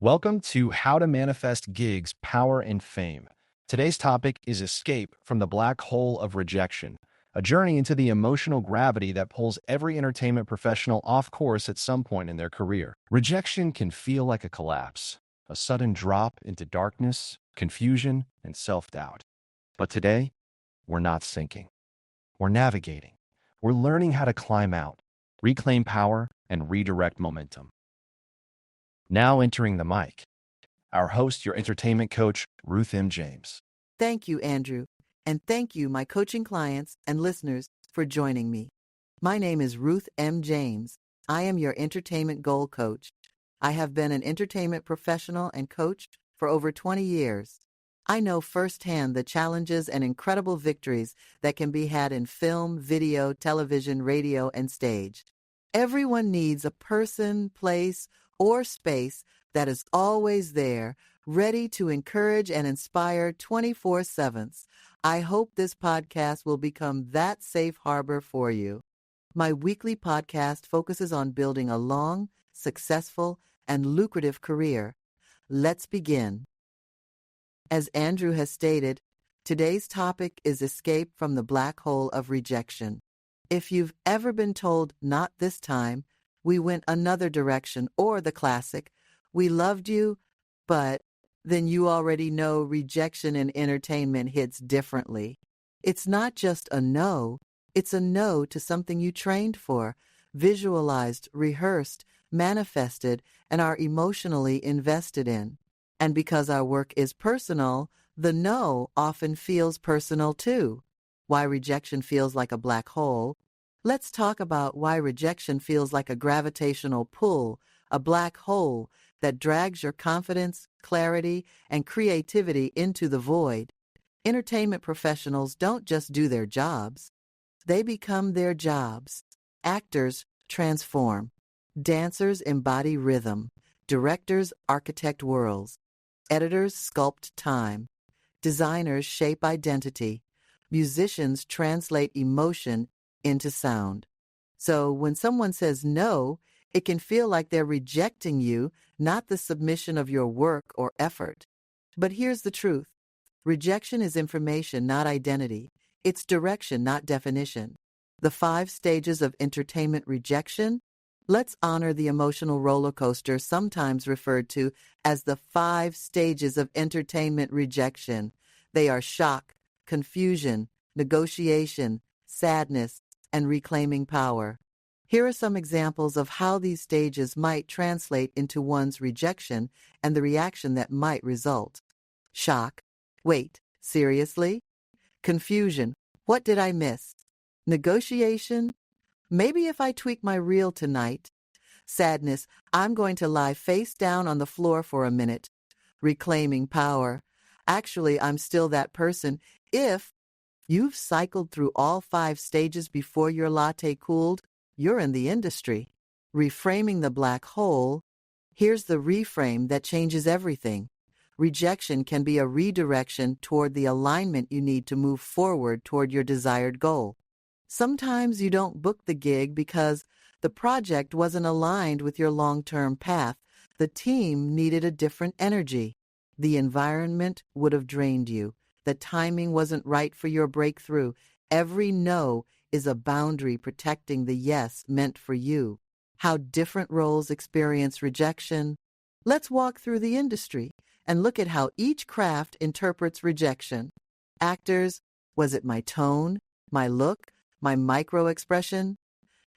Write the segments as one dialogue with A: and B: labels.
A: Welcome to How to Manifest Gigs, Power, and Fame. Today's topic is escape from the black hole of rejection, a journey into the emotional gravity that pulls every entertainment professional off course at some point in their career. Rejection can feel like a collapse, a sudden drop into darkness, confusion, and self-doubt. But today, we're not sinking. We're navigating. We're learning how to climb out, reclaim power, and redirect momentum. Now entering the mic, our host, your entertainment coach, Ruth M. James.
B: Thank you, Andrew, and thank you, my coaching clients and listeners, for joining me. My name is Ruth M. James. I am your entertainment goal coach. I have been an entertainment professional and coach for over 20 years. I know firsthand the challenges and incredible victories that can be had in film, video, television, radio, and stage. Everyone needs a person, place, or space that is always there, ready to encourage and inspire 24/7. I hope this podcast will become that safe harbor for you. My weekly podcast focuses on building a long, successful, and lucrative career. Let's begin. As Andrew has stated, today's topic is escape from the black hole of rejection. If you've ever been told, "Not this time," "We went another direction," or the classic, "We loved you, but," then you already know rejection in entertainment hits differently. It's not just a no, it's a no to something you trained for, visualized, rehearsed, manifested, and are emotionally invested in. And because our work is personal, the no often feels personal too. Why rejection feels like a black hole. Let's talk about why rejection feels like a gravitational pull, a black hole that drags your confidence, clarity, and creativity into the void. Entertainment professionals don't just do their jobs. They become their jobs. Actors transform. Dancers embody rhythm. Directors architect worlds. Editors sculpt time. Designers shape identity. Musicians translate emotion into sound. So when someone says no, it can feel like they're rejecting you, not the submission of your work or effort. But here's the truth. Rejection is information, not identity. It's direction, not definition. The 5 stages of entertainment rejection. Let's honor the emotional roller coaster, sometimes referred to as the 5 stages of entertainment rejection. They are shock, confusion, negotiation, sadness, and reclaiming power. Here are some examples of how these stages might translate into one's rejection and the reaction that might result. Shock. Wait, seriously? Confusion. What did I miss? Negotiation. Maybe if I tweak my reel tonight. Sadness. I'm going to lie face down on the floor for a minute. Reclaiming power. Actually, I'm still that person if you've cycled through all 5 stages before your latte cooled, you're in the industry. Reframing the black hole. Here's the reframe that changes everything. Rejection can be a redirection toward the alignment you need to move forward toward your desired goal. Sometimes you don't book the gig because the project wasn't aligned with your long-term path. The team needed a different energy. The environment would have drained you. The timing wasn't right for your breakthrough. Every no is a boundary protecting the yes meant for you. How different roles experience rejection. Let's walk through the industry and look at how each craft interprets rejection. Actors, was it my tone, my look, my micro-expression?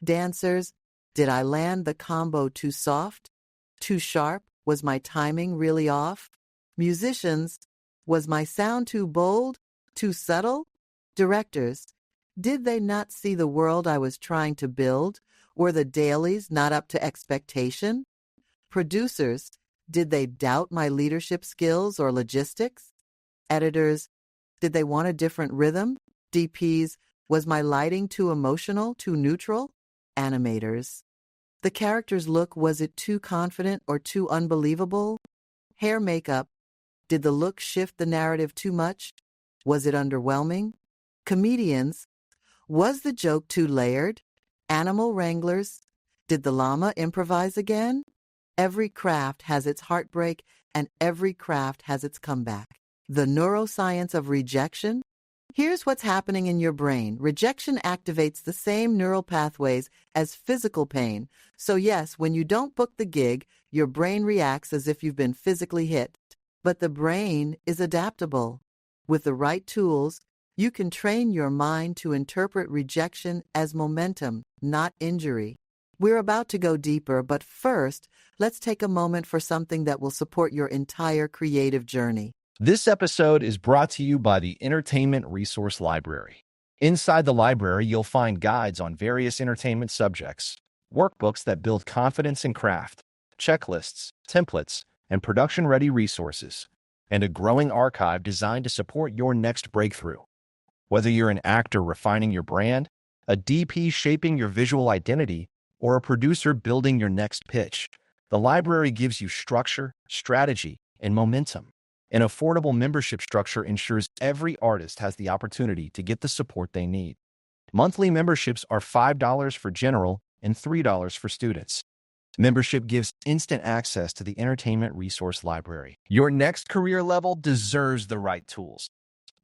B: Dancers, did I land the combo too soft, too sharp? Was my timing really off? Musicians, was my sound too bold, too subtle? Directors, did they not see the world I was trying to build? Were the dailies not up to expectation? Producers, did they doubt my leadership skills or logistics? Editors, did they want a different rhythm? DPs, was my lighting too emotional, too neutral? Animators, the character's look, was it too confident or too unbelievable? Hair makeup, did the look shift the narrative too much? Was it underwhelming? Comedians, was the joke too layered? Animal wranglers, did the llama improvise again? Every craft has its heartbreak, and every craft has its comeback. The neuroscience of rejection? Here's what's happening in your brain. Rejection activates the same neural pathways as physical pain. So yes, when you don't book the gig, your brain reacts as if you've been physically hit. But the brain is adaptable. With the right tools, you can train your mind to interpret rejection as momentum, not injury. We're about to go deeper, but first, let's take a moment for something that will support your entire creative journey.
A: This episode is brought to you by the Entertainment Resource Library. Inside the library, you'll find guides on various entertainment subjects, workbooks that build confidence in craft, checklists, templates, and production-ready resources, and a growing archive designed to support your next breakthrough. Whether you're an actor refining your brand, a DP shaping your visual identity, or a producer building your next pitch, the library gives you structure, strategy, and momentum. An affordable membership structure ensures every artist has the opportunity to get the support they need. Monthly memberships are $5 for general and $3 for students. Membership gives instant access to the Entertainment Resource Library. Your next career level deserves the right tools.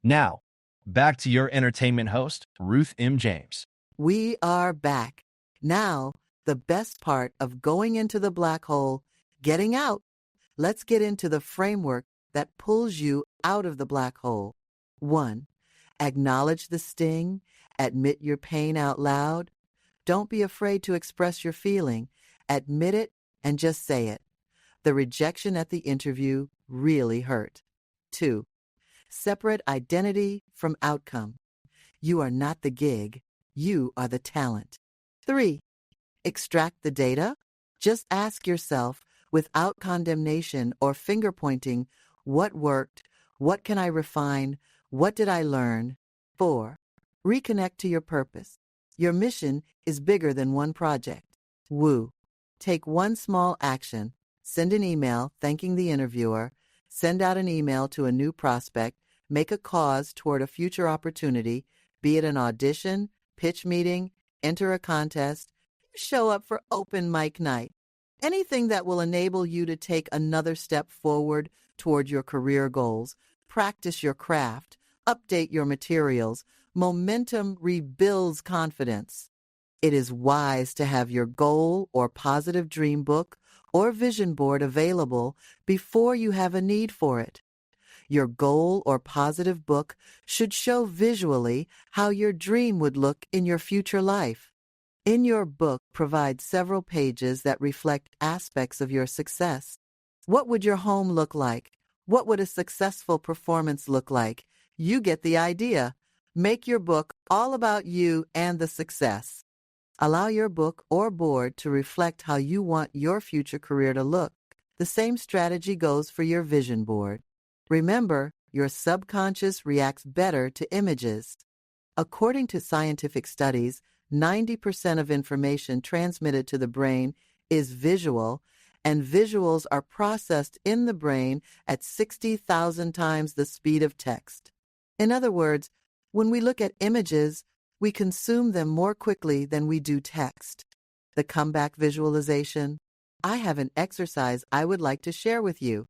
A: Now, back to your entertainment host, Ruth M. James.
B: We are back. Now, the best part of going into the black hole, getting out. Let's get into the framework that pulls you out of the black hole. 1. Acknowledge the sting. Admit your pain out loud. Don't be afraid to express your feeling. Admit it and just say it. The rejection at the interview really hurt. 2. Separate identity from outcome. You are not the gig. You are the talent. 3. Extract the data. Just ask yourself, without condemnation or finger pointing, what worked? What can I refine? What did I learn? 4. Reconnect to your purpose. Your mission is bigger than one project. Woo. Take one small action. Send an email thanking the interviewer. Send out an email to a new prospect. Make a cause toward a future opportunity, be it an audition, pitch meeting, enter a contest, show up for open mic night. Anything that will enable you to take another step forward toward your career goals. Practice your craft. Update your materials. Momentum rebuilds confidence. It is wise to have your goal or positive dream book or vision board available before you have a need for it. Your goal or positive book should show visually how your dream would look in your future life. In your book, provide several pages that reflect aspects of your success. What would your home look like? What would a successful performance look like? You get the idea. Make your book all about you and the success. Allow your book or board to reflect how you want your future career to look. The same strategy goes for your vision board. Remember, your subconscious reacts better to images. According to scientific studies, 90% of information transmitted to the brain is visual, and visuals are processed in the brain at 60,000 times the speed of text. In other words, when we look at images, we consume them more quickly than we do text. The comeback visualization. I have an exercise I would like to share with you.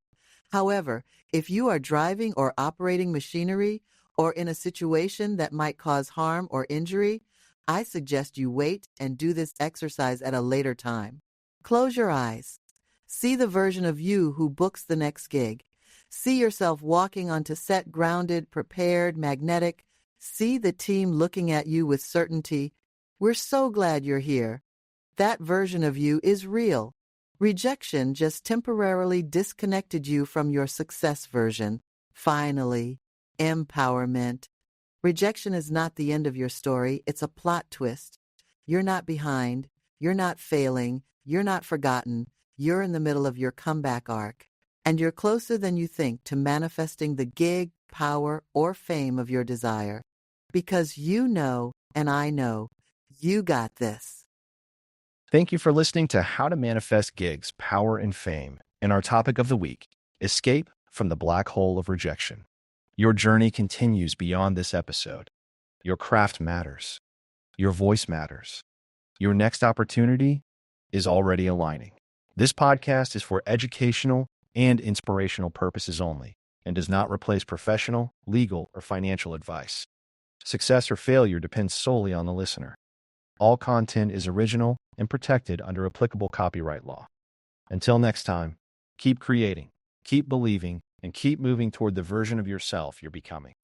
B: However, if you are driving or operating machinery or in a situation that might cause harm or injury, I suggest you wait and do this exercise at a later time. Close your eyes. See the version of you who books the next gig. See yourself walking onto set grounded, prepared, magnetic. See the team looking at you with certainty. We're so glad you're here. That version of you is real. Rejection just temporarily disconnected you from your success version. Finally, empowerment. Rejection is not the end of your story, it's a plot twist. You're not behind, you're not failing, you're not forgotten, you're in the middle of your comeback arc. And you're closer than you think to manifesting the gig, power, or fame of your desire. Because you know, and I know, you got this.
A: Thank you for listening to How to Manifest Gigs, Power, and Fame, and our topic of the week, Escape from the Black Hole of Rejection. Your journey continues beyond this episode. Your craft matters. Your voice matters. Your next opportunity is already aligning. This podcast is for educational and inspirational purposes only and does not replace professional, legal, or financial advice. Success or failure depends solely on the listener. All content is original and protected under applicable copyright law. Until next time, keep creating, keep believing, and keep moving toward the version of yourself you're becoming.